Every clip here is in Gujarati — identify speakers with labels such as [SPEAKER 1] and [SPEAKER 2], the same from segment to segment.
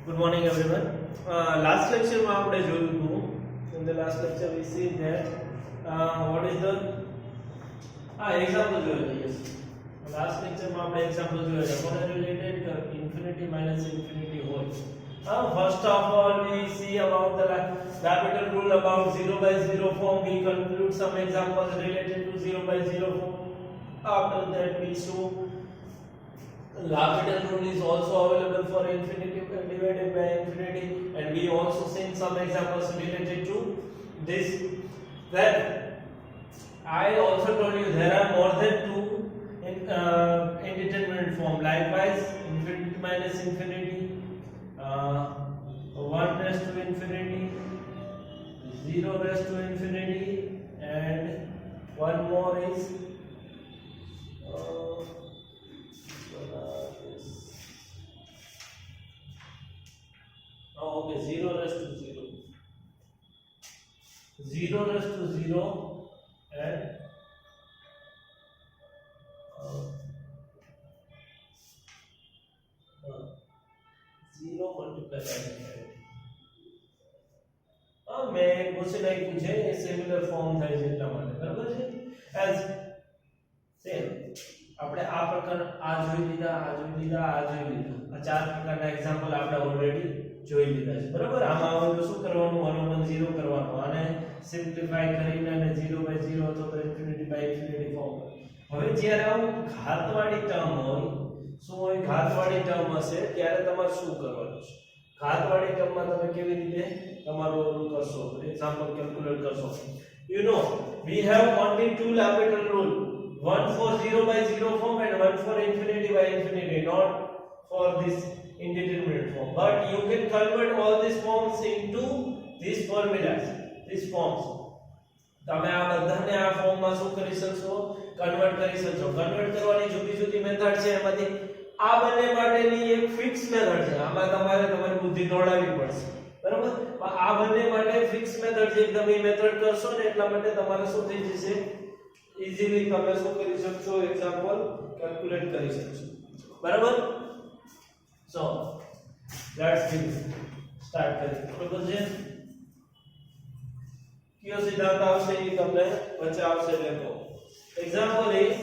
[SPEAKER 1] Good morning, everyone. Last lecture માં આપણે જોયું હતું. In the last lecture we see that what is the example જોયું હતું. Yes. Last lecture માં આપણે example જોયું હતું. કોને related infinity minus infinity હોય. First of all we see about the capital rule about 0 by 0 form. We conclude some examples related to 0 by 0 form. After that we show L'Hopital rule is also available for infinity divided by infinity, and we also seen some examples related to this. Then I also told you there are more than two indeterminate form. Likewise, infinity minus infinity, 1 raised to infinity, 0 raised to infinity, and one more is okay, 0 raised to 0, 0 raised to 0, and 0 multiplied by infinity. मैं पूछे नाખ્યું છે એ સિમિલર ફોર્મ થાય છે એટલા માટે બરાબર છે એઝ સેમ આપણે આ પ્રકાર આ જોઈ લીધા આ જોઈ લીધા આ જોઈ લીધા આ ચાર પ્રકારના એક્ઝામ્પલ આપણે ઓલરેડી જોઈ લીધા છે બરાબર આમાં હવે શું કરવાનું 1 1 0 કરવાનું આને સિમ્પ્લિફાઈ કરીને અને 0 by 0 અથવા તો ઇન્ફિનિટી બાય ઇન્ફિનિટી ફોર્મ હવે જ્યારે આવું ઘાતવાળી ટર્મ હોય શું હોય ઘાતવાળી ટર્મ હશે ત્યારે તમારે શું કરવાનું છે ઘાતવાળી ટર્મમાં તમે કેવી રીતે તમારું ઓલું કરશો એક્ઝામ્પલ કેલ્ક્યુલેટ કરશો you know we have only two L'Hopital rule, one for 0 by 0 form and one for infinity by infinity, not for this indeterminate form, but you can convert all these forms into these formulas, these forms. તમે આ બધાને આ ફોર્મમાં શું કરી શકશો કન્વર્ટ કરી શકશો કન્વર્ટ કરવાની જુદી જુદી મેથડ છે એમાંથી આ બંને માટેની એક ફિક્સ મેથડ છે આમાં તમારે તમારી બુદ્ધિ દોડાવવી પડશે બરાબર આ બંને માટે ફિક્સ મેથડ છે એકદમ એ મેથડ કરશો ને એટલા માટે તમારે શું થઈ જશે ઇઝીલી તમે શું કરી શકશો એક્ઝામ્પલ કેલ્ક્યુલેટ કરી શકશો બરાબર સો લેટ્સ સ્ટાર્ટ કરીએ બરાબર છે કયો સિદ્ધાંત આવશે એ તમને વચ્ચે આવશે એટલે કહો example is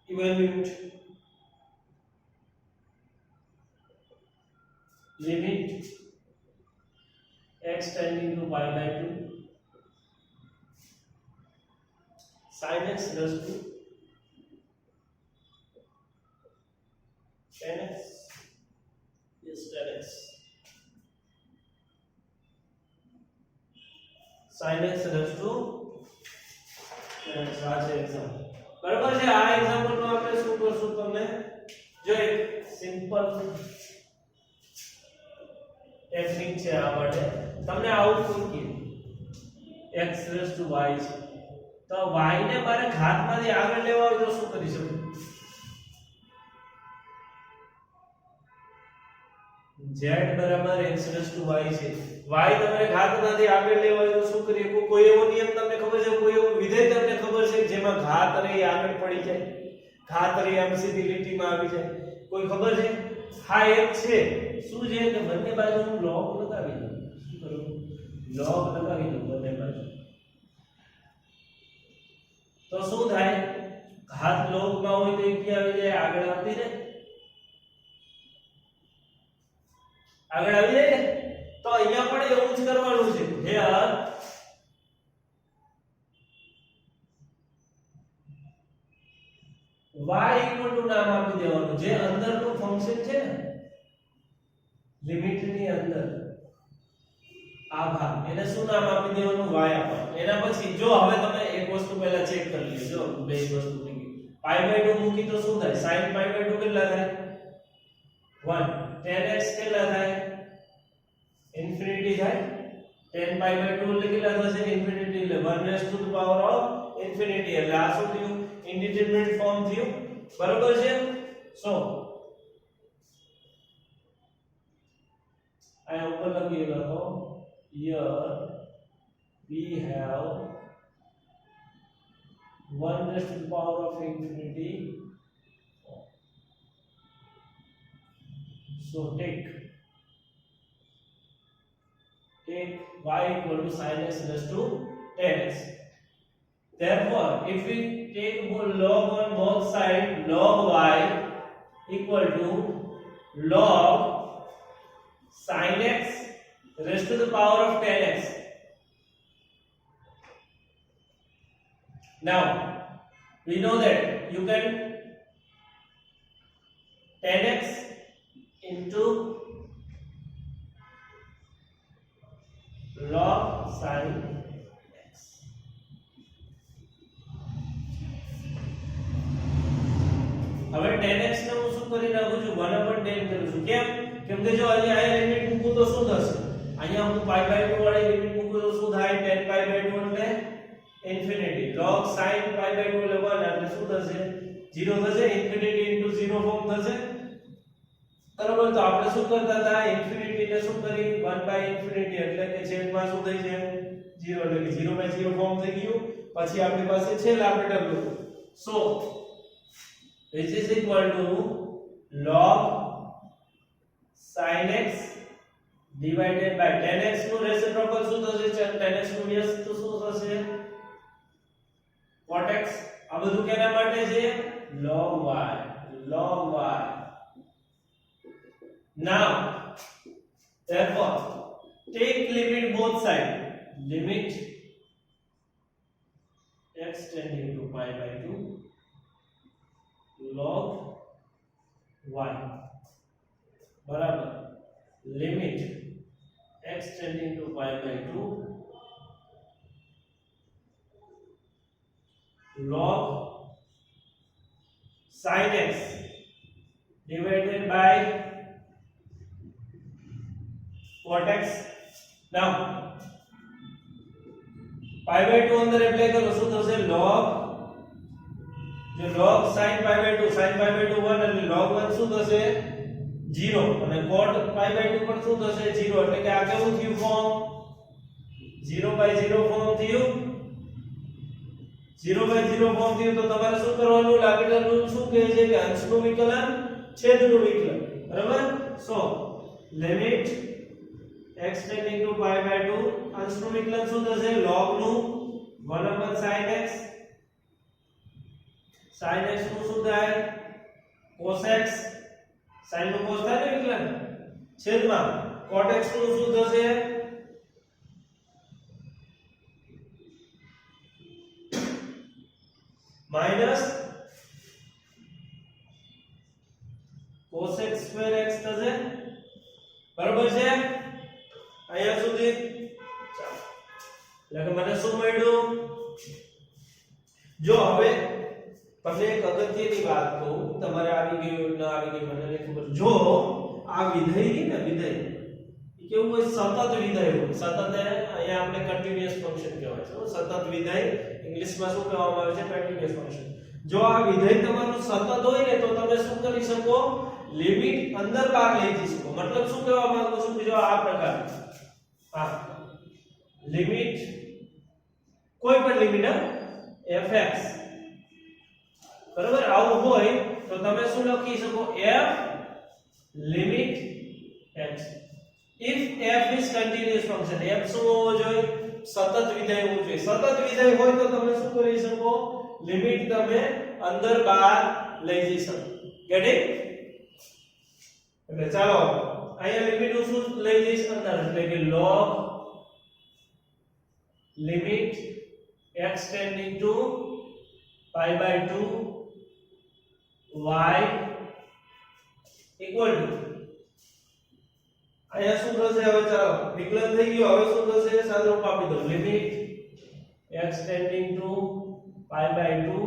[SPEAKER 1] evaluate limit x tending to pi by 2 sin x raised to tan x is tan x sin x raised to tan x આ છે એક્ઝામ્પલ બરાબર છે આ એક્ઝામ્પલ માં આપણે શું કરશું તમને જો એક સિમ્પલ ટેકનિક છે આ માટે તમને આઉટપુટ કે x raised to y છે તો y ને મારે ઘાતમાંથી આગળ લેવા હોય તો શું કરી શકું z બરાબર x raised to y છે y તમારે ઘાતમાંથી આગળ લેવા હોય તો શું કરીએ કોઈ એવો નિયમ તમને ખબર છે કોઈ એવું વિધેય તમને ખબર છે જેમાં ઘાત રે આગળ પડી જાય ઘાત રે આમ સીધી લીટીમાં આવી જાય કોઈ ખબર છે હા એક છે શું છે કે બંને બાજુનું log લગાવી દો શું કરું log લગાવી દો બંને બાજુ તો શું થાય ઘાત log માં હોય તો એ ક્યાં આવી જાય આગળ આવતી રહે આગળ આવી જાય ને તો અહીંયા પણ એવું જ કરવાનું છે here y equal to નામ આપી દેવાનું જે અંદરનું ફંક્શન છે ને લિમિટ ની અંદર આ ભાગ એને શું નામ આપી દેવાનું y આપવાનું એના પછી જો હવે તમે એક વસ્તુ પહેલા ચેક કરી લેજો બે વસ્તુ pi by 2 મૂકી તો શું થાય sin pi by 2 કેટલા થાય 1 tan x કેટલા થાય infinity થાય tan pi by 2 એટલે કેટલા થશે infinity એટલે 1 raised to the power of infinity એટલે આ શું થયું indeterminate form થયું બરોબર છે So I open લખી લખો here we have 1 raised to the power of infinity. So take y equal to sin x raised to 10x. Therefore, if we take log on both sides, log y equal to log sin x raised to the power of 10x. Now, we know that you can 10x into log sin x. હવે 10x ને હું શું કરી નાખું છું 1/10 કરું છું કેમ કે જો અહીંયા લિમિટ મૂકું તો શું થશે અહીંયા હું π/2 વાળી લિમિટ મૂકું તો શું થાય 10π/2 એટલે ઇન્ફિનિટી log sin π/2 એટલે 1 એટલે શું થશે 0 થશે ઇન્ફિનિટી ઇન્ટુ 0 ફોર્મ થશે બરાબર તો આપણે શું કરતા હતા ઇન્ફિનિટી ને શું કરી 1/∞ એટલે કે છેદમાં શું થઈ જાય 0 એટલે કે 0/0 ફોર્મ થઈ ગયું પછી આપણી પાસે છેદ આપણે ડબલું સો which is equal to log sin x divided by 10x નું રેસિપ્રોકલ શું થશે 10x નું વ્યસ્ત તો શું થશે cot x આ બધું કેના માટે છે log y now therefore take limit both side limit x tending to π/2 log y बराबर limit x tending to π/2 log sin x divided by cot x now π/2 અંદર એપ્લાય કરો શું થશે log जो log sin π/2 sin π/2 1 એટલે log 1 શું થશે 0 અને cot π/2 પણ શું થશે 0 એટલે કે આ કેવું થયું ફોર્મ 0/0 ફોર્મ થયું 0/0 ફોર્મ થયું તો તમારે શું કરવાનું લાગેલા રૂલ શું કહે છે કે અંશનું વિકલન છેદનું વિકલન બરાબર સો લિમિટ x tending to π/2 અંશનું વિકલન શું થશે log નું 1/sin x sin x નું શું થાય cos x sin નું cos થાય ને વિકલન છેદમાં cot x નું શું થશે minus cos x square x થશે બરાબર છે અહીંયા સુધી એટલે કે મને શું મળ્યું જો હવે તમને એક અગત્યની વાત કહું તમારે આવી ગયું ન આવી ગયું મને નહીં ખબર જો આ વિધેય ને વિધેય એ કેવું હોય સતત વિધેય હોય સતત અહીંયા આપણે કન્ટીન્યુઅસ ફંક્શન કહેવાય છે સતત વિધેય ઇંગ્લિશમાં શું કહેવામાં આવે છે કન્ટીન્યુઅસ ફંક્શન જો આ વિધેય તમારું સતત હોય ને તો તમે શું કરી શકો લિમિટ અંદર બહાર લઈ જઈ શકો મતલબ શું કહેવા માંગુ છું કે જો આ પ્રકાર હા લિમિટ કોઈ પણ લિમિટ fx બરાબર આવું હોય તો તમે શું લખી શકો f limit x if f is continuous function f શું હોવો જોઈએ સતત વિધેય હોવું જોઈએ સતત વિધેય હોય તો તમે શું કરી શકો લિમિટ તમે અંદર બહાર લઈ જઈ શકો ગેટ ઇટ એટલે ચાલો અહીંયા લિમિટ હું શું લઈ જઈશ અંદર એટલે કે log limit x tending to π/2 y equal to અહીંયા શું થશે હવે ચાલો વિકલન થઈ ગયું હવે શું થશે સાદુરૂપ આપી દો limit x tending to π/2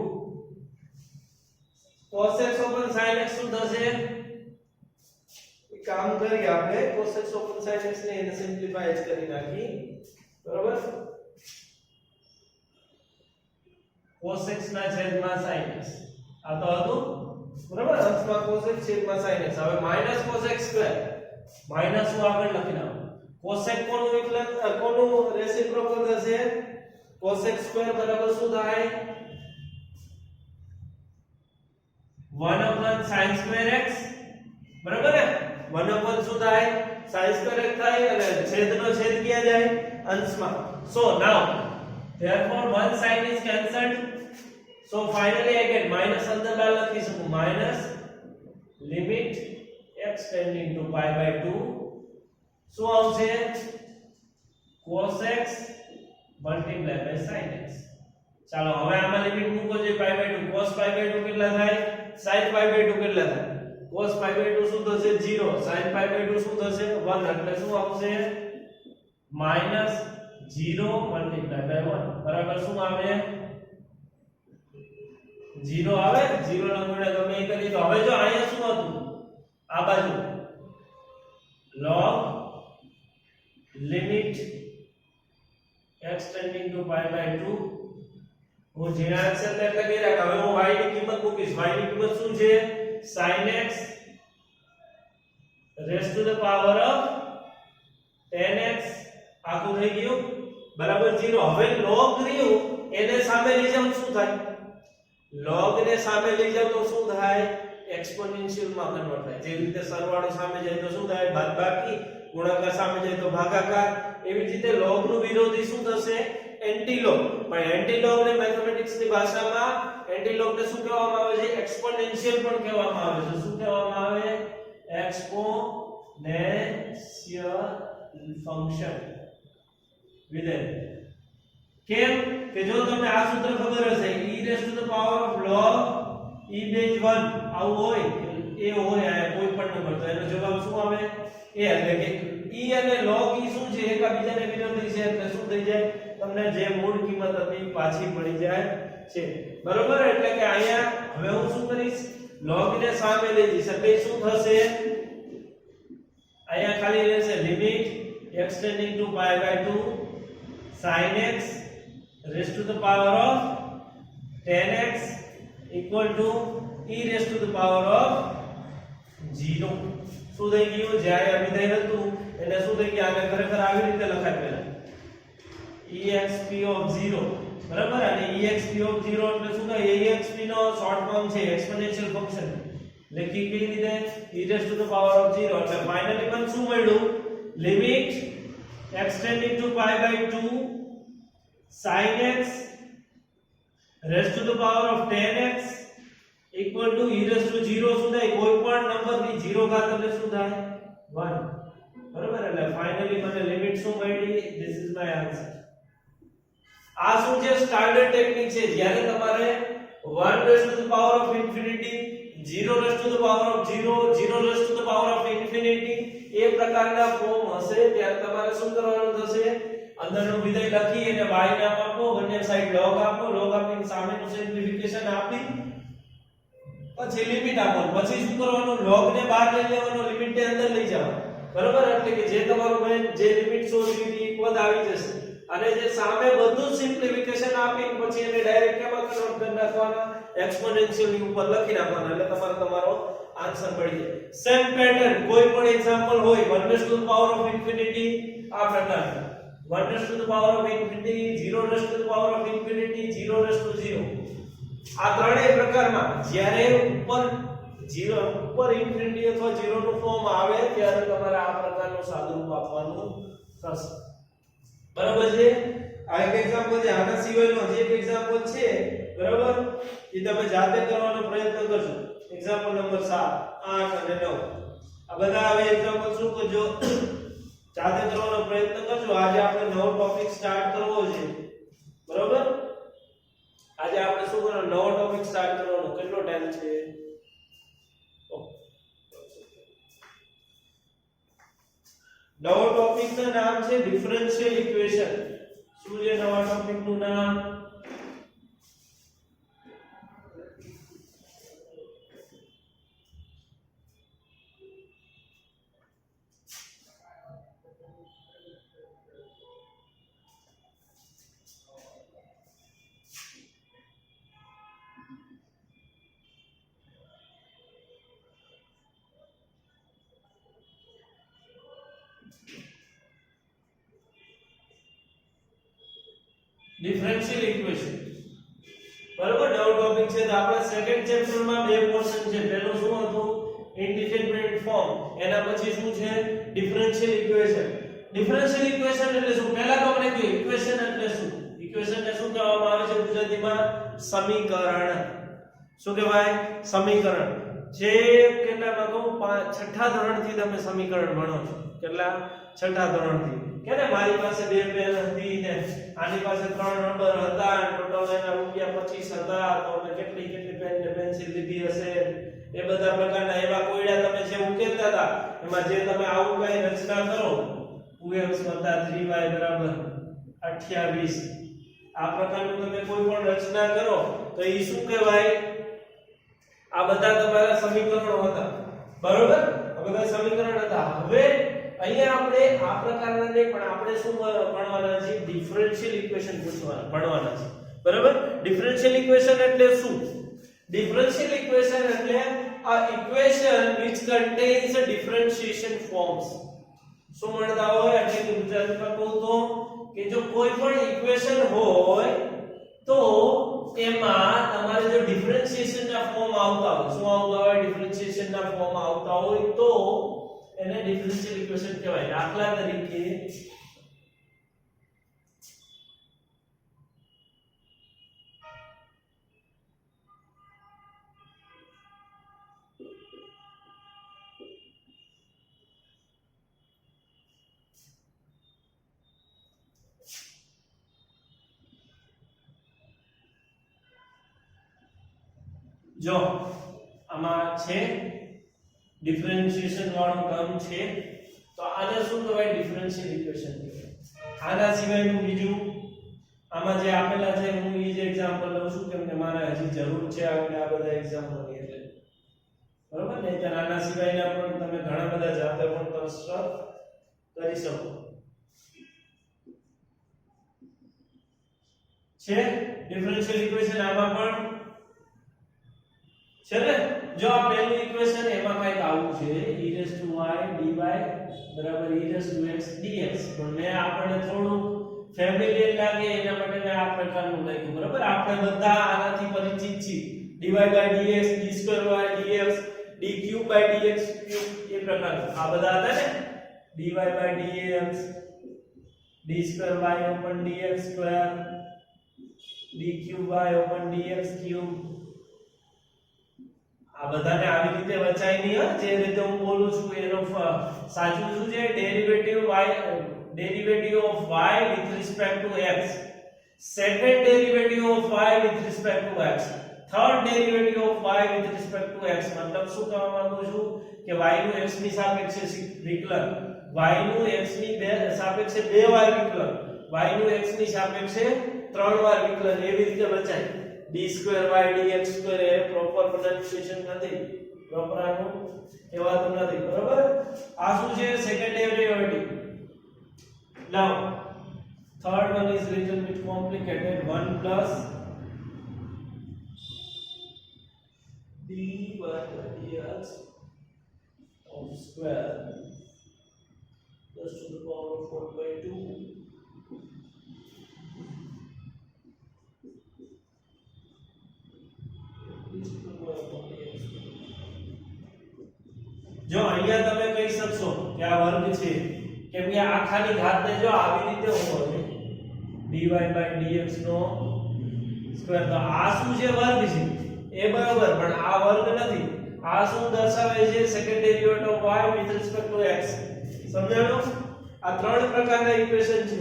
[SPEAKER 1] cos x open sin x શું થશે એક કામ કરીએ આપણે cos x open sin x ને એને સિમ્પ્લિફાય જ કરી નાખી બરાબર cos x ના છેદમાં sin x આ તો હતું બરાબર અંશમાં cos x છેદમાં sin x. હવે minus cos x square minus હું આગળ લખી નાખું. cosec કોનું વિકલન કોનું રેસિપ્રોકલ થશે? cosec સ્ક્વેર બરાબર શું થાય? 1 upon sin square x બરાબર ને? 1 upon શું થાય? sin square x થાય અને છેદનો છેદ ક્યાં જાય? અંશમાં. So now therefore one sin is cancelled. So finally I get minus અંદર બાર લખી શકું minus limit x tending to pi by 2 શું આવશે? cos x multiplied by sin x. ચાલો હવે આમાં લિમિટ મૂકો જે pi by 2 cos pi by 2 કેટલા થાય? sin pi by 2 કેટલા થાય? cos pi by 2 શું થશે? 0. sin pi by 2 શું થશે? 1. એટલે શું આવશે? minus 0 multiplied by 1 બરાબર શું આવે? 0 આવે. 0 ના ગુણ્યા ગમે એ કરી તો હવે જો અહીંયા શું હતું? આ બાજુ log limit x tending to pi by 2 હું જેના અક્ષર એટલે લખી રાખ. હવે હું y ની કિંમત મૂકીશ. y ની કિંમત શું છે? sin x raised to the power of 10x આખું થઈ ગયું બરાબર 0. હવે log રહ્યું એને સામે લઈ જાવ શું થાય? log ને સામે લઈ જાવ તો શું થાય? એક્સપોનેન્શિયલ માં કન્વર્ટ થાય. જે રીતે સરવાળો સામે જાય તો શું થાય? બાદબાકી. ગુણાકાર સામે જાય તો ભાગાકાર. એવી જ રીતે log નું વિરોધી શું થશે? એન્ટીલોગ. પણ એન્ટીલોગ ને મેથમેટિક્સ ની ભાષામાં એન્ટીલોગ ને શું કહેવામાં આવે છે? એક્સપોનેન્શિયલ પણ કહેવામાં આવે છે. શું કહેવામાં આવે? એક્સપોનેન્શિયલ ફંક્શન વિધેય. કેમ કે જો તમને આ સૂત્ર ખબર હશે e raised to the power of log e base 1 આવું હોય એ હોય આ કોઈ પણ નંબર તો એનો જવાબ શું આવે? એ એટલે કે e અને log e શું છે? એકબીજાને વિરોધી છે એટલે શું થઈ જાય? તમને જે મૂળ કિંમત હતી પાછી મળી જાય છે બરોબર. એટલે કે અહીંયા હવે હું શું કરીશ? log ને સામે લઈ જઈશ એટલે શું થશે? અહીંયા ખાલી રહેશે limit x tending to pi by 2 sin x raised to the power of 10x equal to e raised to the power of 0. શું થઈ ગયું? જ્યારે આ વિધેય હતું એને શું થઈ ગયું? આને ખરેખર આવી રીતે લખાય પહેલા exp of 0 બરાબર. અને exp of 0 એટલે શું થાય? exp નો શોર્ટ ફોર્મ છે એક્સપોનેન્શિયલ ફંક્શન. લખી કેવી રીતે? e raised to the power of 0. એટલે ફાઇનલી મને શું મળ્યું? Limit x tending to pi by 2 sin x raised to the power of 10x equal to e raised to 0 શું થાય? કોઈ પણ નંબર ની 0 ઘાત એટલે શું થાય? 1 બરાબર. એટલે ફાઇનલી મને લિમિટ શું મળી? This is my answer. આ શું છે? સ્ટાન્ડર્ડ ટેકનિક છે. જ્યારે તમારે 1 raised to the power of infinity 0 raised to the power of 0 0 raised to the power of infinity એ પ્રકારના ફોર્મ હશે ત્યારે તમારે શું કરવાનું થશે? અંદરનું વિધેય લખી અને y નામ આપો, બંને સાઈડ log આપો, log આપીને સામેનું સિમ્પ્લિફિકેશન આપી પછી લિમિટ આપો. પછી શું કરવાનું? log ને બહાર લઈ લેવાનો, લિમિટ ને અંદર લઈ જવાનો બરોબર. એટલે કે જે તમારું મેં જે લિમિટ શોધી હતી એક પદ આવી જશે અને જે સામે બધું સિમ્પ્લિફિકેશન આપીને પછી એને ડાયરેક્ટ કેમાં કન્વર્ટ કરી નાખવાના? એક્સપોનેન્શિયલ ની ઉપર લખી નાખવાના એટલે તમારો આન્સર મળી જાય. સેમ પેટર્ન કોઈ પણ એક્ઝામ્પલ હોય 1 raised to the power of infinity આ પ્રકારનું 1 raised to the power of infinity 0 raised to the power of infinity 0 raised to 0 આ ત્રણેય પ્રકારમાં જ્યારે ઉપર ઇન્ફિનિટી અથવા 0 નું ફોર્મ આવે ત્યારે તમારે આ પ્રકારનું સાદુરૂપ આપવાનું થશે બરાબર છે. આ એક એક્ઝામ્પલ છે. આના સિવાયનો જે એક એક્ઝામ્પલ છે બરાબર એ તમે જાતે કરવાનો પ્રયત્ન કરજો. એક્ઝામ્પલ નંબર 7 8 અને 9 આ બધા હવે એક્ઝામ્પલ શું કરજો? જાતે કરવાનો પ્રયત્ન કરજો. આજે આપણે નવો ટોપિક સ્ટાર્ટ કરવો છે બરાબર. આજે આપણે શું કરવાનો? નવો ટોપિક સ્ટાર્ટ કરવાનો. કેટલો ટાઈમ છે? નવો ટોપિક નું નામ છે ડિફરન્શિયલ ઇક્વેશન. શું છે નવા ટોપિક નું નામ? Differential equation. બરોબર, નવો ટોપિક છે. તો આપણા સેકન્ડ ચેપ્ટરમાં બે પોર્શન છે. પહેલું શું હતું? ઇન્ડિફરન્ટ ફોર્મ. એના પછી શું છે? Differential equation. ડિફરન્શિયલ ઇક્વેશન એટલે શું? પહેલા તો આપણે કહીએ ઇક્વેશન એટલે શું? ઇક્વેશનને શું કહેવામાં આવે છે ગુજરાતીમાં? સમીકરણ. શું કહેવાય? સમીકરણ. જે કેટલામાં કહું, છઠ્ઠા ધોરણથી તમે સમીકરણ ભણો છો. કેટલા? છઠ્ઠા ધોરણથી. કે ને મારી પાસે બે પેન હતી ને આની પાસે ત્રણ નંબર હતા, ટોટલ એના રૂપિયા 25 હતા, તો અમે કેટલી પેન ને પેન્સિલ લીધી હશે, એ બધા પ્રકારના એવા કોયડા તમે જે ઉકેલતા હતા, એમાં જે તમે આવું કઈ રચના કરો, 2x + 3y = 28, આ પ્રકારનું તમે કોઈ પણ રચના કરો તો એ શું કહેવાય? આ બધા તમારા સમીકરણો હતા. બરોબર, આ બધા સમીકરણ હતા. હવે અહીંયા આપણે આ પ્રકારના નહીં, પણ આપણે શું ભણવાના છે? ડિફરન્શિયલ ઇક્વેશન ભણવાના છે. બરાબર, ડિફરન્શિયલ ઇક્વેશન એટલે શું? ડિફરન્શિયલ ઇક્વેશન એટલે a equation which contains a differentiation forms. શું મળતા હોય એટલે કે ગુજરાતીમાં કહું તો કે જો કોઈ પણ ઇક્વેશન હોય તો એમાં તમારે જો ડિફરન્શિએશન ના ફોર્મ આવતા હોય, શું આવતા હોય? ડિફરન્શિએશન ના ફોર્મ આવતા હોય તો એને ડિફરન્શિયલ ઇક્વેશન કહેવાય. દાખલા તરીકે જો આમાં છે ડિફરન્શિએશન વાળો ટર્મ છે, તો આને શું કહેવાય? ડિફરન્શિયલ ઇક્વેશન કહેવાય. આના સિવાયનું બીજું આમાં જે આપેલા છે, હું એ જ એક્ઝામ્પલ લઉં છું કેમ કે મારે હજી જરૂર છે આપણે આ બધા એક્ઝામ્પલની. એટલે બરોબર ને, તો આના સિવાયના પણ તમે ઘણા બધા જાતે પણ કન્સ્ટ્રક્ટ કરી શકો છે. ડિફરન્શિયલ ઇક્વેશન આમાં પણ છે ને. જો આ પહેલું ઇક્વેશન એમાં કંઈક આવું છે, e dy = e x dx, પણ મેં આપણને થોડું ફેમિલિયર લાગે એના માટે મેં આ પ્રકારનું લખ્યું. બરાબર, આપણે બધા આનાથી પરિચિત છીએ. dy / dx, d2y dx, dq/dx એ પ્રકારનું આ બધા હતા ને. dy / dx, d2y/dx², dq/dx3. આ બધાને આવી રીતે વચાય નહીં. જે રીતે હું બોલું છું એનો સાચું શું છે? Derivative of y with respect to x, second derivative of y with respect to x, third derivative of y with respect to x. મતલબ શું કહેવા માંગુ છું કે y નું x ની સાપેક્ષે વિકલન, y નું x ની સાપેક્ષે 2 વાર વિકલન, y નું x ની સાપેક્ષે 3 વાર વિકલન, એવી રીતે વચાય. d2y dx² એ પ્રોપર પ્રોનાઉન્સિએશન નથી, પ્રોપર આનું કહેવાતું નથી. બરોબર, આ શું છે? Second derivative. Now third one is little bit complicated. 1 plus dy dx of square plus to the power of 4/2 જો અહીંયા તમે કહી શકશો કે આ વર્ગ છે, કેમ કે આખાની ઘાતને જો આવી રીતે હોય dy / dx નો સ્ક્વેર, તો આ શું છે? વર્ગ છે એ બરોબર, પણ આ વર્ગ નથી. આ શું દર્શાવે છે? Second derivative of y with respect to x. સમજાણો? આ ત્રણ પ્રકારના ઇક્વેશન છે.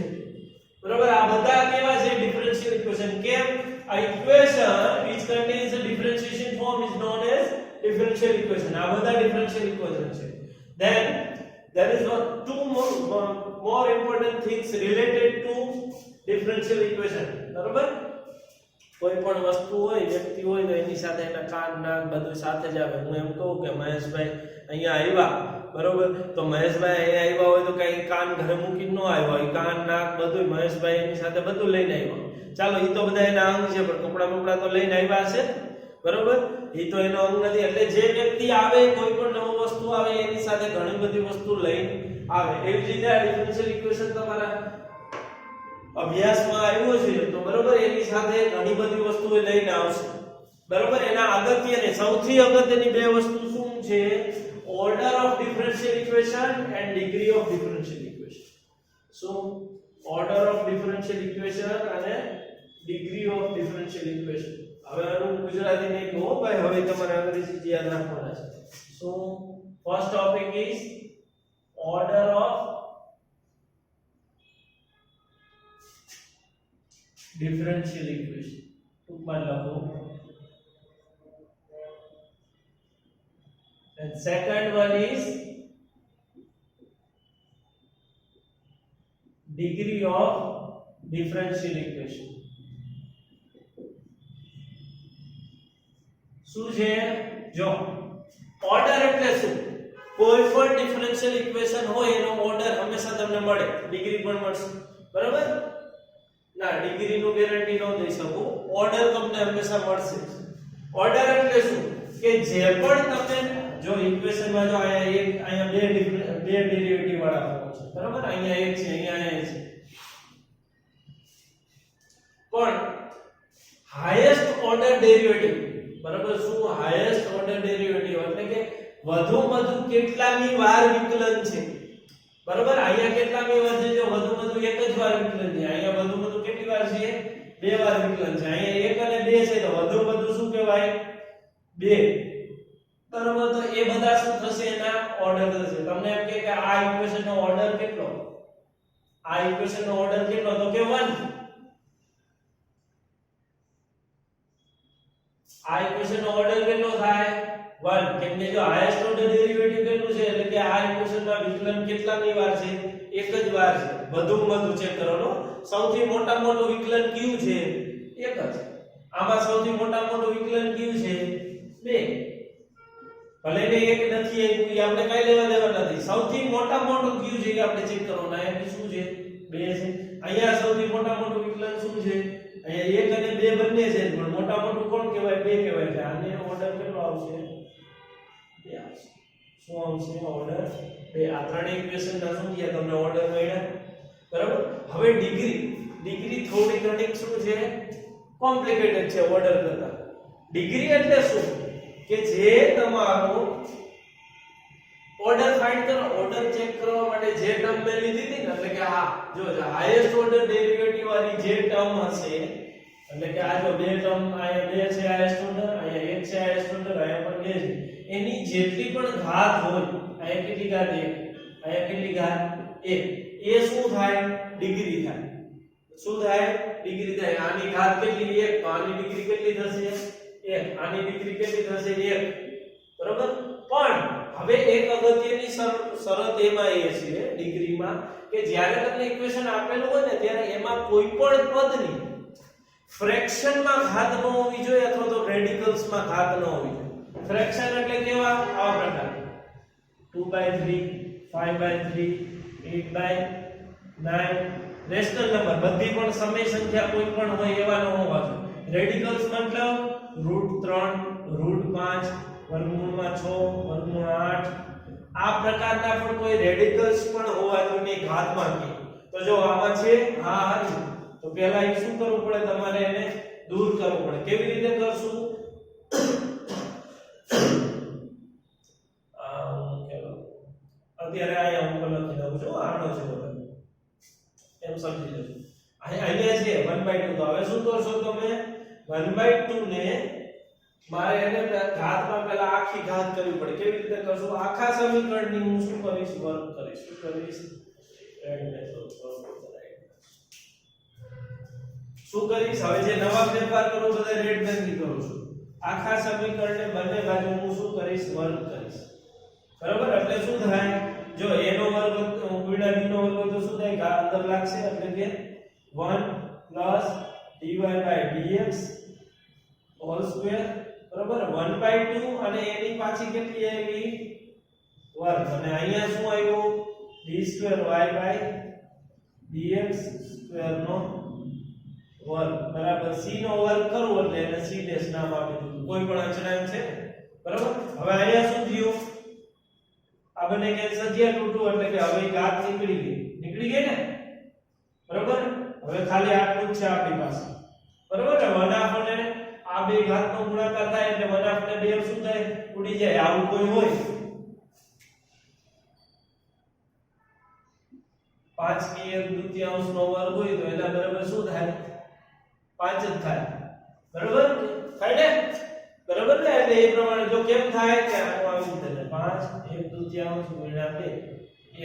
[SPEAKER 1] બરોબર, આ બધા કેવા છે? Differential equation. કેમ? આ equation which contains a differentiation form is known as differential equation. આ બધા differential equation છે. Then there is two more important things related to differential equation. બરોબર, કોઈ પણ વસ્તુ હોય, વ્યક્તિ હોય તો એની સાથે એના કાન નાક બધું સાથે જ આવે. હું એમ કહું કે મહેશભાઈ અહીંયા આવ્યા, બરોબર, તો મહેશભાઈ અહીંયા આવ્યા હોય તો કઈ કાન ઘરે મૂકીને ન આવ્યા હોય, કાન નાક બધું મહેશભાઈ એની સાથે બધું લઈને આવ્યા. ચાલો, એ તો બધા એના અંગ છે, પણ કપડા તો લઈને આવ્યા છે. બરોબર, એ તો એનો અંગ નથી. એટલે જે વ્યક્તિ આવે, કોઈ પણ નવી વસ્તુ આવે એની સાથે ઘણી બધી વસ્તુ લઈને આવે. એવી જ રીતે આ ડિફરન્શિયલ ઇક્વેશન તમારા અભ્યાસમાં આવ્યો છે તો બરોબર એની સાથે ઘણી બધી વસ્તુઓ લઈને આવશે બરોબર એના અગત્યની સૌથી અગત્યની બે વસ્તુ શું છે order of differential equation and degree of differential equation શું ઓર્ડર ઓફ ડિફરન્શિયલ ઇક્વેશન અને ડિગ્રી ઓફ ડિફરન્શિયલ ઇક્વેશન હવે આનું ગુજરાતી નહીં કહો ભાઈ હવે તમારે અંગ્રેજી યાદ રાખવાના છે શું first topic is order of differential equation ટૂંકમાં લખો and second one is degree of differential equation શું છે જો ઓર્ડર એટલે શું કોઈ પણ ડિફરન્શિયલ ઇક્વેશન હોય એનો ઓર્ડર હંમેશા તમને મળે ડિગ્રી પણ મળશે બરાબર ના ડિગ્રી નું ગેરંટી ન દઈ શકું ઓર્ડર તમને હંમેશા મળશે ઓર્ડર એટલે શું કે જે પણ તમને જો ઇક્વેશન માં જો અહીંયા બે ડેરિવેટિવ વાળા ફોર્મ છે બરાબર અહીંયા એક છે અહીંયા એક છે પણ હાઈએસ્ટ ઓર્ડર ડેરિવેટિવ બરાબર શું હાઈએસ્ટ ઓર્ડર ડેરિવેટિવ એટલે કે વધુ કેટલામી વાર વિકલન છે બરાબર અહીંયા કેટલામી વાર છે જો વધુ એક જ વાર વિકલન છે અહીંયા વધુ કેટલી વાર છે બે વાર વિકલન છે અહીંયા એક અને બે છે તો વધુ શું કહેવાય બે બરાબર તો એ બધા શું થશે એના ઓર્ડર થશે તમને એમ કે આ ઇક્વેશન નો ઓર્ડર કેટલો આ ઇક્વેશન નો ઓર્ડર કેટલો તો કે 1 આ ઇક્વેશન નો ઓર્ડર કેટલો થાય 1 કેમ કે જો હાઈએસ્ટ ઓર્ડર ડેરિવેટિવ કેટલું છે એટલે કે આ ઇક્વેશન માં વિકલન કેટલાની વાર છે એક જ વાર છે વધુ ચેક કરો સૌથી મોટું વિકલન કયું છે એક જ આમાં સૌથી મોટું વિકલન કયું છે 2 ભલે ને એક નથી આવ્યું આપણે કઈ લેવા દેવા નથી સૌથી મોટું કયું છે એ આપણે ચેક કરવાનું એમ શું છે 2 છે અહીંયા સૌથી મોટું વિકલન શું છે અહીંયા એક અને 2 બંને છે પણ મોટું કોણ કહેવાય 2 કહેવાય છે આને ઓર્ડર કેટલો આવશે 2 આવશે શું આવશે ઓર્ડર 2 આ ત્રણ ઇક્વેશન ના શું થયા તમને ઓર્ડર મળ્યા બરાબર હવે ડિગ્રી થોડી ઘણી શું છે કોમ્પ્લિકેટેડ છે ઓર્ડર કરતા ડિગ્રી એટલે શું કે જે તમારો ઓર્ડર ફાઇન્ડ કરો ઓર્ડર ચેક કરવા માટે જે ટર્મ મે લીધી હતી ને એટલે કે આ જો હાઈએસ્ટ ઓર્ડર ડેરિવેટિવ વાળી જે ટર્મ હશે એટલે કે આ જો બે ટર્મ અહીંયા 2 છે હાઈએસ્ટ ઓર્ડર અહીંયા 1 છે હાઈએસ્ટ ઓર્ડર અહીંયા પણ 2 છે એની જેટલી પણ ઘાત હોય અહીંયા કેટલી ઘાત 1 અહીંયા કેટલી ઘાત 1 એ શું થાય ડિગ્રી થાય શું થાય ડિગ્રી થાય આની ઘાત કેટલી 1 તો આની ડિગ્રી કેટલી થશે 1 આની ડિગ્રી કેટલી થશે 1 બરોબર પણ હવે એક અગત્યની શરત એમાં એ છે ડિગ્રીમાં કે જ્યારે તમને ઇક્વેશન આપેલું હોય ને ત્યારે એમાં કોઈ પણ પદની ફ્રેક્શનમાં ઘાત ન હોવી જોઈએ અથવા તો રેડિકલ્સમાં ઘાત ન હોવી જોઈએ ફ્રેક્શન એટલે કેવા આવા પ્રકાર 2/3 5/3 8/9 રેશનલ નંબર બધી પણ સમય સંખ્યા કોઈ પણ હોય એવા ન હોવા જોઈએ રેડિકલ્સ મતલબ √3 √5 √6 √8 આ પ્રકારના પણ કોઈ રેડિકલ્સ પણ હોવા જોઈએ ઘાતમાં કે તો જો આમાં છે હા હતું તો પહેલા એ શું કરવું પડે તમારે એને દૂર કરવું પડે કેવી રીતે કરશું અત્યારે આયા હું લખી દઉં છું આનો છે બરાબર એમ સમજી લેજો અહીંયા છે 1/2 તો હવે શું કરશો તમે 1/2 ને મારે એને ઘાતમાં પહેલા આખી ઘાત કરવી પડે કેવી રીતે કરશું આખા સમીકરણની હું શું કરીશ વર્ગ કરીશ શું કરીશ શું કરીશ હવે જે નવા ફેરફાર કરું બધા રેડ બેંકી કરું છું આખા સમીકરણને બંને બાજુ હું શું કરીશ વર્ગ કરીશ બરાબર એટલે શું થાય જો a નો વર્ગ ગુણ્યા b નો વર્ગ તો શું થાય અંદર લાગશે એટલે કે 1 dy/dx હોલ સ્ક્વેર બરાબર 1/2 અને એની પાછી કેટલી આવી વર્ગ અને અહીંયા શું આવ્યું d2y/dx સ્ક્વેર નો વર્ગ બરાબર c નો વર્ગ કરું એટલે એને c ડેશ નામ આપી દીધું કોઈ પણ અચળાંક છે બરાબર હવે અહીંયા શું થયું આ બંને કેન્સલ થયા 2 એટલે કે હવે ઘાત નીકળી ગઈ ને બરાબર હવે ખાલી આટલું જ છે આપણી પાસે, બરોબર ને? 1/2 અને આ બે ઘાતનો ગુણાકાર થાય એટલે 1/2 ને 2 શું થાય? ઉડી જાય. આવું કોઈ હોય 5/1/2 નો વર્ગ હોય તો એના બરાબર શું થાય? 5 જ થાય, બરાબર? થાય ને, બરાબર ને? એટલે એ પ્રમાણે જો કેમ થાય કે આનું આવી રીતે 5/1/2 ગુણ્યા 2,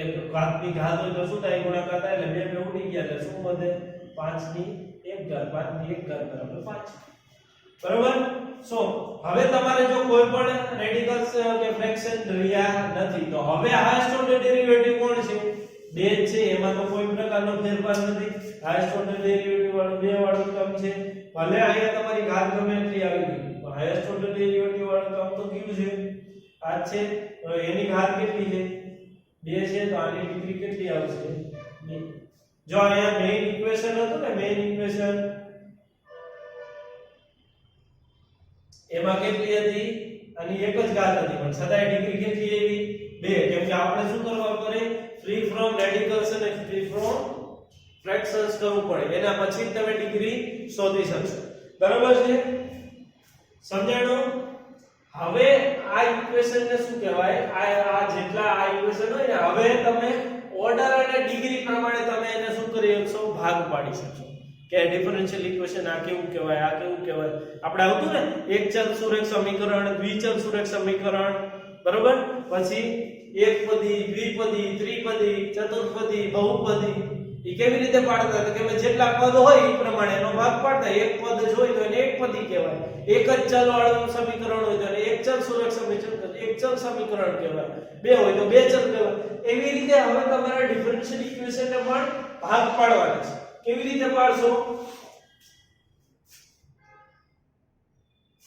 [SPEAKER 1] એક ઘાતની ઘાત હોય તો શું થાય? ગુણાકાર થાય એટલે 2 ઉડી ગયા એટલે શું વધે? 5/1 બરાબર 5, બરાબર? સો હવે તમારે જો કોઈ પણ રેડિકલ્સ કે ફ્રેક્શન રહ્યા નથી તો હવે હાઈએસ્ટ ઓર્ડર ડેરિવેટિવ કોણ છે? 2 છે, એમાં તો કોઈ પ્રકારનો ફેરફાર નથી. હાઈએસ્ટ ઓર્ડર ડેરિવેટિવ વાળું 2 વાળું ટર્મ છે, ભલે અહીંયા તમારી ઘાત ગમે એટલી આવી ગઈ, હાઈએસ્ટ ઓર્ડર ડેરિવેટિવ વાળું ટર્મ તો કયું છે? આ છે. તો એની ઘાત કેટલી છે? 2 છે, તો આની ડિગ્રી કેટલી આવશે? 2. જો અહીંયા મેઈન ઇક્વેશન હતું ને, મેઈન ઇક્વેશન એમાં કેટલી હતી? આની એક જ ઘાત હતી, પણ છતાંય ડિગ્રી કેટલી આવી? 2. કેમ કે આપણે શું કરવા પડે? ફ્રી ફ્રોમ રેડિકલ્સ અને ફ્રી ફ્રોમ ફ્રેક્શન્સ કરવું પડે, એના પછી જ તમે ડિગ્રી શોધી શકશો, બરાબર છે? સમજાણું? હવે આ ઇક્વેશન ને શું કહેવાય? આ જેટલા આ ઇક્વેશન હોય ને, હવે તમે ઓર્ડર અને ડિગ્રી પ્રમાણે તમે એને શું કરી શકશો? ભાગ પાડી શકશો કે ડિફરન્શિયલ ઇક્વેશન આ કેવું કહેવાય, આ કેવું કહેવાય. આપણે આવતું ને એક ચલ સુરેખ સમીકરણ, દ્વિચલ સુરેખ સમીકરણ, બરાબર? પછી એકપદી, દ્વિપદી, ત્રિપદી, ચતુર્પદી, બહુપદી એ કેવી રીતે પાડતા હતા કે જેટલા પદ હોય એ પ્રમાણે એનો ભાગ પાડતા. એક પદ જ હોય તો એને એકપદી કહેવાય, એક જ ચલ વાળું સમીકરણ હોય તો એને એક ચલ સુરેખ સમીકરણ, એક ચલ સમીકરણ કહેવાય, 2 હોય તો 2 ચલ કહેવાય. એવી રીતે હવે તમારે ડિફરન્શિયલ ઇક્વેશન ને પણ ભાગ પાડવાના છે. કેવી રીતે પાડશો?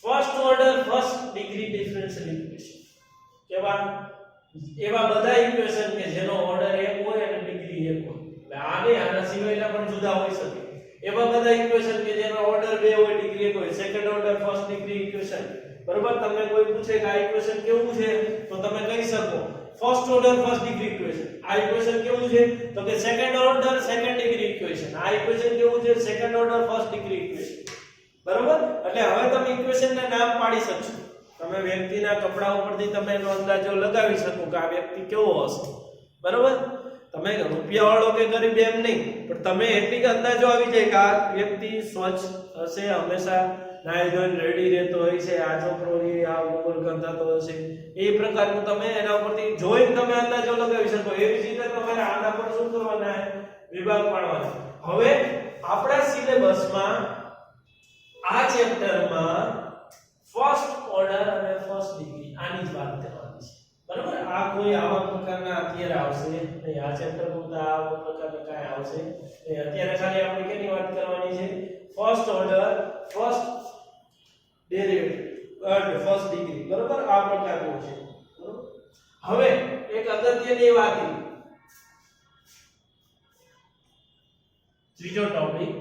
[SPEAKER 1] First order first degree differential equation કેવા? એવા બધા ઇક્વેશન કે જેનો ઓર્ડર 1 હોય અને ડિગ્રી 1 હોય. આના સિવાયના પણ જુદા હોઈ શકે. એવા બધા ઇક્વેશન કે જેનો ઓર્ડર 2 હોય, ડિગ્રી 1 હોય, second order first degree equation, બરાબર? તમને કોઈ પૂછે કે આ ઇક્વેશન કેવું છે તો તમે કહી શકો first order first degree equation. આ ઇક્વેશન કેવું છે તો કે second order second degree equation. આ ઇક્વેશન કેવું છે? Second order first degree equation, બરાબર? એટલે હવે તમે ઇક્વેશનના નામ પાડી શકશો. તમે વ્યક્તિના કપડા ઉપરથી તમે એનો અંદાજો લગાવી શકો કે આ વ્યક્તિ કેવો હશે, બરાબર? તમે રૂપિયાવાળો કે ગરીબ એમ નહીં, પણ તમે એટલી અંદાજો આવી જાય કે આ વ્યક્તિ સ્વચ્છ હશે, હંમેશા નાઈ ધોઈને રેડી રહેતો હોય છે, આ છોકરો આ ઉંમર ગંધાતો હશે, એ પ્રકારનું તમે એના ઉપરથી જોઈને તમે અંદાજો લગાવી શકો. એવી જ રીતે તમારે આના પર શું કરવાના? વિભાગ પાડવાના. હવે આપણા સિલેબસમાં આ ચેપ્ટરમાં ફર્સ્ટ ઓર્ડર અને ફર્સ્ટ ડિગ્રી આની જ વાત કરવાની છે, બરાબર? આ કોઈ આવા પ્રકારના અત્યારે આવશે નહીં. આ ચેપ્ટર પૂરતા આવા પ્રકારના કાંઈ આવશે નહીં. અત્યારે ખાલી આપણે કેની વાત કરવાની છે? ફર્સ્ટ ઓર્ડર ફર્સ્ટ ડેરિવેટિવ અને ફર્સ્ટ ડિગ્રી, બરાબર? આ પ્રકારનું છે, બરાબર? હવે એક અગત્યની વાત છે, ત્રીજો ટોપિક,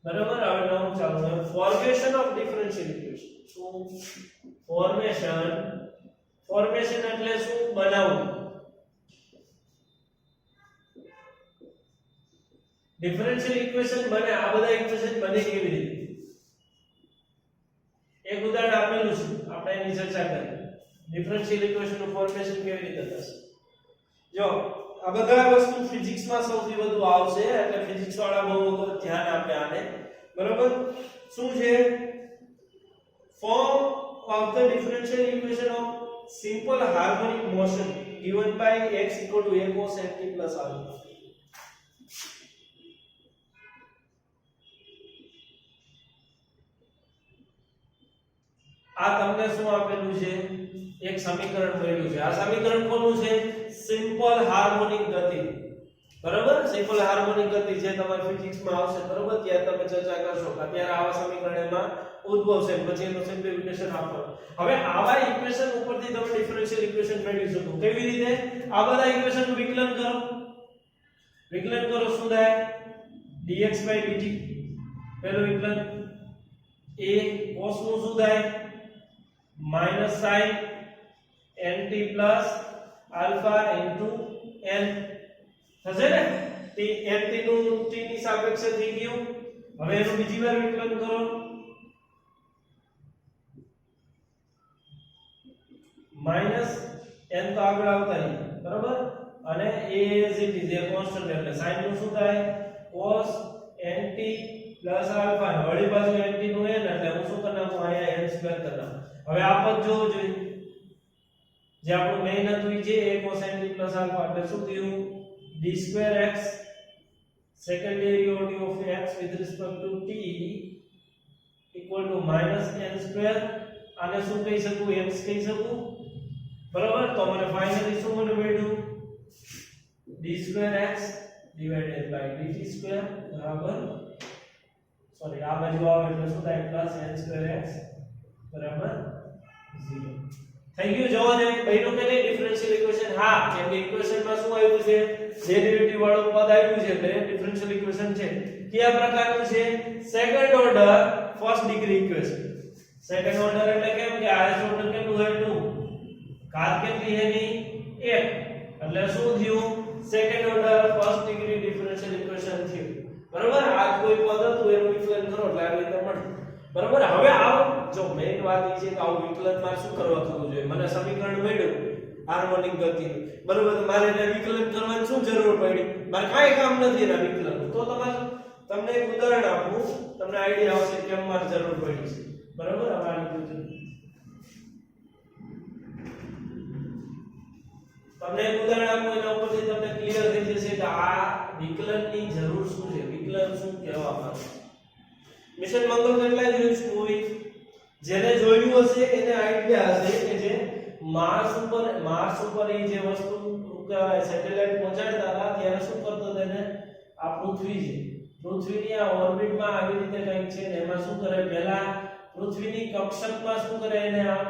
[SPEAKER 1] બરાબર? હવે નવું ચાલુ છે, ફોર્મેશન ઓફ ડિફરન્શિયલ ઇક્વેશન. શું ફોર્મેશન એટલે શું? બનાવવું. ડિફરન્શિયલ ઇક્વેશન બને, આ બધા ઇક્વેશન બને કેવી રીતે? એક ઉદાહરણ આપેલું છે, આપણે એની ચર્ચા કરીએ. ડિફરન્શિયલ ઇક્વેશન નું ફોર્મેશન કેવી રીતે થશે? જો આ બધા વસ્તુ ફિઝિક્સમાં સૌથી વધુ આવશે, એટલે ફિઝિક્સ વાળા બહુ વખત ધ્યાન આપે આને, બરાબર? શું છે? form of the differential equation of simple harmonic motion given by x equal to a cos nt plus alpha. આ તમને શું આપેલું છે? એક સમીકરણ મળ્યું છે. આ સમીકરણ કોનું છે? સિમ્પલ હાર્મોનિક ગતિ, બરાબર? સિમ્પલ હાર્મોનિક ગતિ જે તમારે ફિઝિક્સમાં આવશે, બરાબર? ત્યાં તમે ચર્ચા કરશો. અત્યારે આવા સમીકરણ એમાં ઉદ્ભવશે, પછી એનું સિમ્પ્લિફિકેશન આપવાનું. હવે આવા ઇક્વેશન ઉપરથી તમે ડિફરન્શિયલ ઇક્વેશન મેળવી શકો. કેવી રીતે? આ બધા ઇક્વેશનનું વિકલન કરો. વિકલન કરો શું થાય? dx/dt પહેલું વિકલન. a cos નું શું થાય? -sin nt plus alpha into n થશે ને? t nt નું t ની સાપેક્ષે થઈ ગયું હવે એનું બીજી વાર વિકલન કરો માઈનસ n તો આગળ આવતા રહી બરાબર અને a as it is a constant એટલે sin નું શું થાય cos nt પ્લસ આલ્ફા વળી પાછું nt નું n એટલે હું શું કરી નાખું અહીંયા n સ્ક્વેર કરી નાખું હવે આ પદ જોવું જોઈએ જે આપણું મેઈન હતું જે a cos nt plus alpha એટલે શું થયું d square x second derivative of x with respect to t equal to minus n square આને શું કહી શકું x કહી શકું બરાબર તો મને ફાઇનલી શું મને મળ્યું d square x divided by dt square બરાબર સોરી આ બાજુ આવે એટલે શું થાય પ્લસ n square x બરાબર 0 થઈ ગયું જવાબ છે બન્યું કે નહીં ડિફરન્શિયલ ઇક્વેશન હા કેમ કે ઇક્વેશન માં શું આવ્યું છે ડેરિવેટિવ વાળું પદ આવ્યું છે એટલે ડિફરન્શિયલ ઇક્વેશન છે કયા પ્રકારનું છે second order first degree equation second order એટલે કેમ કે હાઈએસ્ટ ઓર્ડર કેટલું હોય 2 ઘાત કેટલી એની 1 એટલે શું થયું second order first degree differential equation થયું બરાબર આ કોઈ પદ હતું એનું વિકલન કરો એટલે આવી રીતે મળે બરાબર હવે આવો જો મેઈન વાત એ છે કે આવું વિકલનમાં શું કરવા થવું જોઈએ મને સમીકરણ મળ્યું હાર્મોનિક ગતિ બરાબર તો મારે એને વિકલન કરવાની શું જરૂર પડી મારે કાઈ કામ નથી એના વિકલન તો તમને એક ઉદાહરણ આપું તમને આઈડિયા આવશે કેમ મારે જરૂર પડી છે બરાબર હવે આની તમને એક ઉદાહરણ આપું એના ઉપરથી તમને ક્લિયર થઈ જશે કે આ વિકલનની જરૂર શું છે વિકલન શું કહેવા માંગે મિશન મંગળ કેટલા જોયું છે મૂવી જેને જોયું હશે એને આઈડિયા હશે કે જે માર્સ ઉપર એ જે વસ્તુ કહેવાય સેટેલાઇટ પહોંચાડતા હતા ત્યારે શું કરતો તેને આ પૃથ્વીની આ ઓર્બિટમાં આવી રીતે કંઈક છે ને એમાં શું કરે પહેલા પૃથ્વીની કક્ષકમાં શું કરે એને આ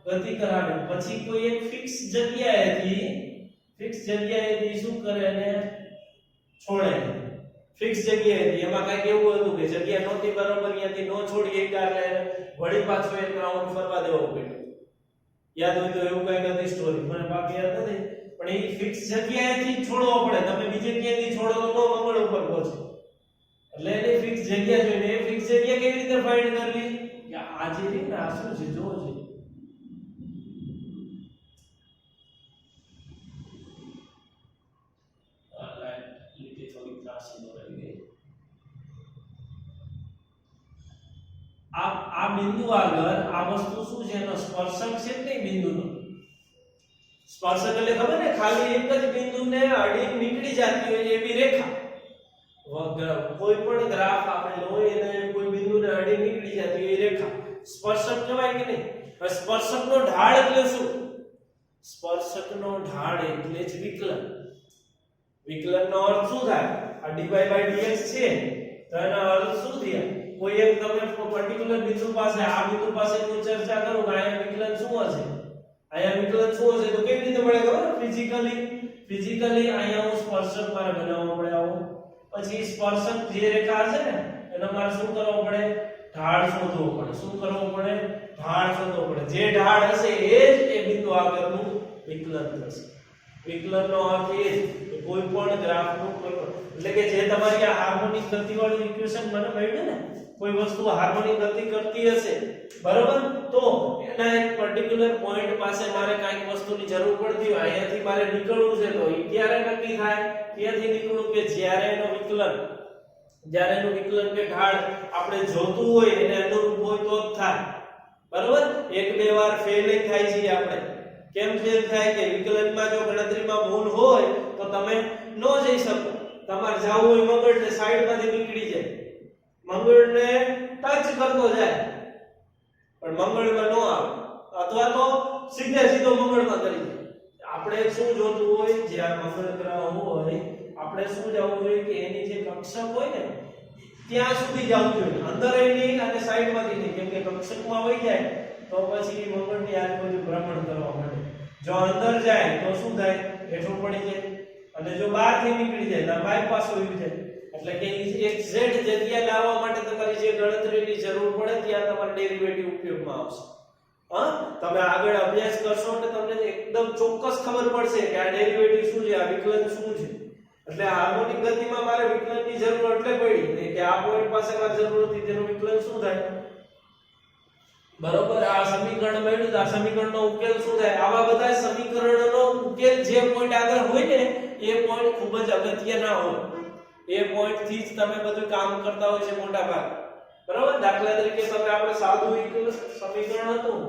[SPEAKER 1] ગતિ કરાવે પછી કોઈ એક ફિક્સ જગ્યાએથી શું કરે એને છોડે ફિક્સ જગ્યાએથી એમાં કઈક એવું હતું કે જગ્યા નહોતી બરાબર અહીંયાથી નો છોડી એક એટલે વળી પાછો એક રાઉન્ડ ફરવા દેવો પડ્યો યાદ હોય તો એવું કઈ નથી સ્ટોરી મને બાકી યાદ નથી પણ એ ફિક્સ જગ્યાએથી છોડવો પડે તમે બીજે ક્યાંથી છોડો તો મંગળ ઉપર પહોંચે એટલે એની ફિક્સ જગ્યા જોઈને એ ફિક્સ જગ્યા કેવી રીતે ફાઇન્ડ કરવી કે આ જે રીત ને આ શું છે જોવો છે આ બિંદુ આગળ આ વસ્તુ શું છે એનો સ્પર્શક છે કે બિંદુનો સ્પર્શક એટલે ખબર ને ખાલી એક જ બિંદુને અડી નીકળી જતી હોય એવી રેખા કોઈ પણ ગ્રાફ આપણે લો એને કોઈ બિંદુને અડી નીકળી જતી હોય એ રેખા સ્પર્શક કહેવાય કે નહીં સ્પર્શકનો ઢાળ એટલે શું સ્પર્શકનો ઢાળ એટલે જ વિકલનનો અર્થ શું થાય આ dy/dx છે તો એનો અર્થ શું થયા કોઈ એક તમે પર્ટીક્યુલર બિંદુ પાસે આ બિંદુ પાસે કોઈ ચર્ચા કરો કે અહીંયા વિકલન શું હશે તો કેવી રીતે મળે ખબર ફિઝિકલી અહીંયા હું સ્પર્શક મારે બનાવવો પડે આવો પછી સ્પર્શક જે રેખા છે ને એનો મારે શું કરવો પડે ઢાળ શોધવો પડે જે ઢાળ હશે એ જ એ બિંદુ આગળનું વિકલન થશે વિકલનનો અર્થ એ કે કોઈ પણ ગ્રાફનું એટલે કે જે તમારી આ હાર્મોનિક ગતિ વાળું ઇક્વેશન મને મળ્યું ને કોઈ વસ્તુ હાર્મોનિક ગતિ કરતી હશે બરાબર તો એના એક પર્ટીક્યુલર પોઈન્ટ પાસે મારે કાંઈક વસ્તુની જરૂર પડતી હોય અહીંયાથી મારે નીકળવું છે તો એ ક્યારે નક્કી થાય ત્યાંથી નીકળું કે જ્યારે એનું વિકલન કે ઢાળ આપણે જોતું હોય એને અનુરૂપ હોય તો જ થાય બરાબર એક બે વાર ફેલ થાય છે આપણે કેમ ફેલ થાય કે વિકલનમાં જો ગણતરીમાં ભૂલ હોય તો તમે ન જઈ શકો તમારે જાવું હોય મંગળને સાઈડમાંથી નીકળી જાય મંગળને ટચ કરતો જાય પણ મંગળમાં ન આવે અથવા તો સીધો મંગળમાં કરી જાય આપણે શું જોતું હોય જે આ મંગળ ગ્રહ હોય આપણે શું જવું જોઈએ કે એની જે કક્ષક હોય ને ત્યાં સુધી જવું જોઈએ અંદર એની અને સાઈડમાંથી નહીં કેમ કે કક્ષકમાં વહી જાય તો પછી મંગળની આજુબાજુ ભ્રમણ કરવા માંડે જો અંદર જાય તો શું થાય હેઠું પડી જાય અને જો બહારથી નીકળી જાય તો બાયપાસ હોઈ જાય એટલે કે એક્ઝેક્ટ જગ્યા લાવવા માટે તમારી જે ગણતરીની જરૂર પડે ત્યાં તમારો ડેરિવેટિવ ઉપયોગમાં આવશે તમે આગળ અભ્યાસ કરશો એટલે તમને એકદમ ચોક્કસ ખબર પડશે કે આ ડેરિવેટિવ શું છે આ વિકલન શું છે એટલે હાર્મોનિક ગતિમાં મારે વિકલનની જરૂર એટલે પડી કે આ પોઈન્ટ પાસે મારે જરૂર હતી તેનું વિકલન શું થાય બરોબર આ સમીકરણ મળ્યું તો આ સમીકરણનો ઉકેલ શું થાય આવા બધા સમીકરણોનો ઉકેલ જે પોઈન્ટ આગળ હોય ને એ પોઈન્ટ ખૂબ જ અગત્યના હોય એ પોઈન્ટ થી જ તમે બધું કામ કરતા હોય છે મોટા ભાગે બરોબર દાખલા તરીકે તમે આપણે સાદું સમીકરણ હતું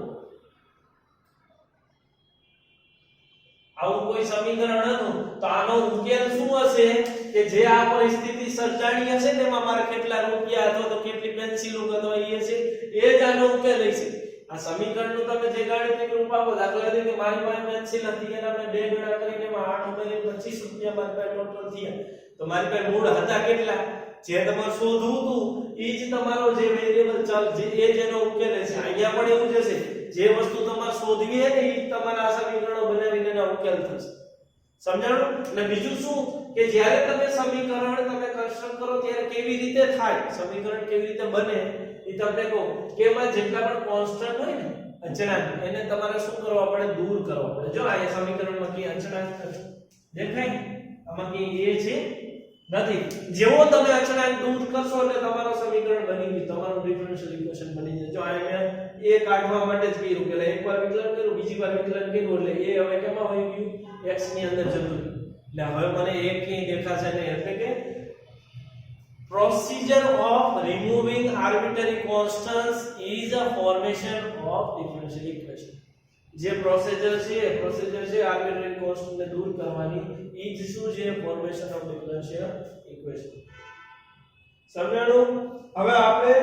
[SPEAKER 1] આવું કોઈ સમીકરણ હતું તો આનો ઉકેલ શું હશે કે જે આ પરિસ્થિતિ સર્જાણી હશે તેમાં મારે કેટલા રૂપિયા અથવા તો કેટલી પેન્સિલો અથવા એ છે એ જ આનો ઉકેલ હશે આ સમીકરણનું તમે જે ગાણિતિક રૂપ આપો દાખલા તરીકે મારી પાસે પેન્સિલ હતી એના મેં 2 ગણા કરીને એમાં 8 ઉમેરીને 25 રૂપિયા મારી પાસે ટોટલ થયા તો મારી પાસે મૂળ હતા કેટલા જે તમારે શોધવું હતું એ જ તમારો જે વેરીએબલ ચલ જે એ જેનો ઉકેલ છે અહીંયા પણ એવું જ હશે જે વસ્તુ તમારે શોધવી છે ને એ તમારા આ સમીકરણો બનાવીને એનો ઉકેલ થશે સમજાણું અને બીજું શું કે જ્યારે તમે સમીકરણ તમે કન્સ્ટ્રક્ટ કરો ત્યારે કેવી રીતે થાય સમીકરણ કેવી રીતે બને એ તમને કહું કે એમાં જેટલા પણ કોન્સ્ટન્ટ હોય ને અચળાંક એને તમારે શું કરવા પડે દૂર કરવા પડે જો આ સમીકરણમાં કે અચળાંક દેખાય આમાં કે એ છે નથી જેવો તમે અચળાંક દૂર કરશો એટલે તમારું સમીકરણ બની ગયું તમારું ડિફરન્શિયલ ઇક્વેશન બની જાય જો આ મેં એ કાઢવા માટે જ કર્યું કે એકવાર વિકલન કર્યું બીજી વાર વિકલન કર્યું એટલે એ હવે કેમાં હોઈ ગયું x ની અંદર જતું રહ્યું એટલે હવે મને એક ક્યાંય દેખાશે નહીં એટલે કે procedure of removing arbitrary constants is a formation of differential equation જે પ્રોસિજર છે આર્બિટ્રરી કોન્સ્ટન્ટ ને દૂર કરવાની ઈ જ શું છે ફોર્મેશન ઓફ ડિફરન્શિયલ ઇક્વેશન સમજાણું હવે આપણે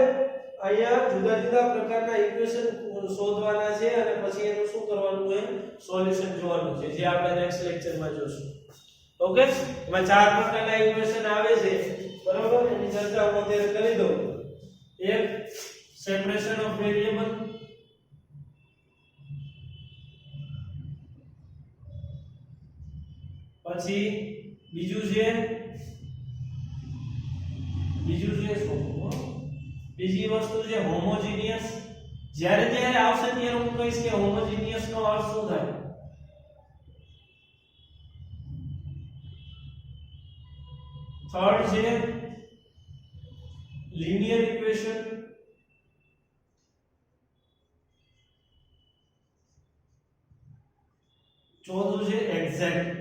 [SPEAKER 1] અહીંયા જુદા જુદા પ્રકારના ઇક્વેશન શોધવાના છે અને પછી એનું શું કરવાનું છે સોલ્યુશન જોવાનું છે જે આપણે નેક્સ્ટ લેક્ચરમાં જોશું ઓકે એમાં 4 પ્રકારના ઇક્વેશન આવે છે બરાબર એની ચર્ચા હું અત્યારે કરી દઉં એક સેપરેશન ઓફ વેરીએબલ પછી બીજું છે શું બીજી વસ્તુ છે હોમોજીનિયસ જ્યારે જ્યારે આવશે ત્યારે હું કહીશ કે હોમોજીનિયસ નો અર્થ શું થાય થર્ડ છે લિનિયર ઇક્વેશન ચોથું છે એક્ઝેક્ટ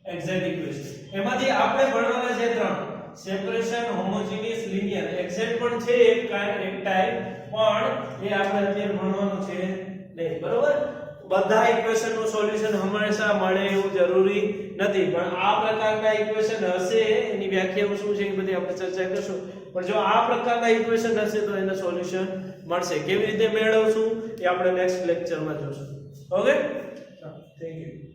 [SPEAKER 1] ઇક્વેશન એમાંથી આપણે ભણવાના છે ત્રણ સેપરેશન હોમોજીનિયસ લિનિયર એક્ઝેક્ટ પણ છે એક ટાઈપ પણ એ આપણે અત્યારે ભણવાનું છે નહીં બરોબર બધા ઇક્વેશન નું સોલ્યુશન હંમેશા મળે એવું જરૂરી નથી પણ આ પ્રકારના ઇક્વેશન હશે એની વ્યાખ્યાઓ શું છે એ બધી આપણે ચર્ચા કરશું પણ જો આ પ્રકારના ઇક્વેશન હશે તો એનું સોલ્યુશન મળશે કેવી રીતે મેળવશું એ આપણે નેક્સ્ટ લેક્ચરમાં જોશું ઓકે થેન્ક યુ